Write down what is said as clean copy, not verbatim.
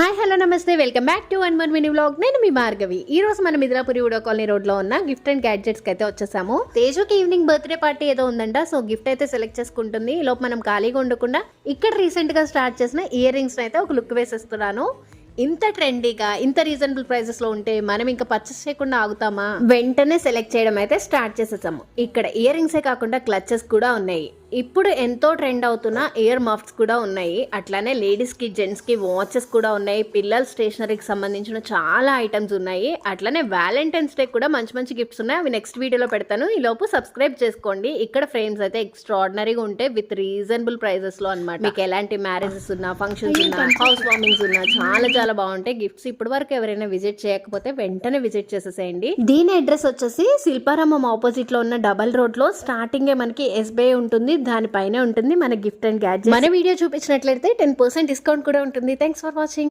Hi hello నమస్తే welcome back to one more mini vlog. నేను మీ భార్గవి. ఈ రోజు మన మిద్రాపురి వుడో కాలనీ రోడ్ లో ఉన్న గిఫ్ట్ అండ్ గ్యాడ్జెట్స్ కి అయితే వచ్చేసాము. తేజుకి ఈవినింగ్ బర్త్డే పార్టీ ఏదో ఉందంట, సో గిఫ్ట్ అయితే సెలెక్ట్ చేసుకుంటుంది. ఈ లోపు మనం ఖాళీగా ఉండకుండా ఇక్కడ రీసెంట్ గా స్టార్ట్ చేసిన ఇయర్ రింగ్స్ అయితే ఒక లుక్ వేసేస్తున్నాను. ఇంత ట్రెండీగా ఇంత రీజనబుల్ ప్రైసెస్ లో ఉంటే మనం ఇంకా పర్చేస్ చేయకుండా ఆగుతామా? వెంటనే సెలెక్ట్ చేయడం అయితే స్టార్ట్ చేసేసాము. ఇక్కడ ఇయర్ రింగ్సే కాకుండా క్లచెస్ కూడా ఉన్నాయి. ఇప్పుడు ఎంతో ట్రెండ్ అవుతున్న ఇయర్ మఫ్స్ కూడా ఉన్నాయి. అట్లానే లేడీస్ కి జెంట్స్ కి వాచెస్ కూడా ఉన్నాయి. పిల్లల స్టేషనరీకి సంబంధించిన చాలా ఐటమ్స్ ఉన్నాయి. అట్లానే వ్యాలంటైన్స్ డే కూడా మంచి మంచి గిఫ్ట్స్ ఉన్నాయి. అవి నెక్స్ట్ వీడియోలో పెడతాను. ఈ లోపు సబ్స్క్రైబ్ చేసుకోండి. ఇక్కడ ఫ్రేమ్స్ అయితే ఎక్స్ట్రాడినరీగా ఉంటాయి విత్ రీజనబుల్ ప్రైజెస్ లో అన్నమాట. మీకు ఎలాంటి మ్యారేజెస్ ఉన్నా, ఫంక్షన్స్ ఉన్నా, హౌస్ వార్మింగ్స్ ఉన్నా చాలా బాగుంటాయి గిఫ్ట్స్. ఇప్పటి వరకు ఎవరైనా విజిట్ చేయకపోతే వెంటనే విజిట్ చేసేసేయండి. దీని అడ్రస్ వచ్చేసి శిల్పారామం ఆపోజిట్ లో ఉన్న డబల్ రోడ్ లో స్టార్టింగ్ మనకి SBI ఉంటుంది, దానిపైనే ఉంటుంది మన గిఫ్ట్ అండ్ గ్యాడ్జెట్. మన వీడియో చూపించినట్లయితే 10% డిస్కౌంట్ కూడా ఉంటుంది. Thanks for watching.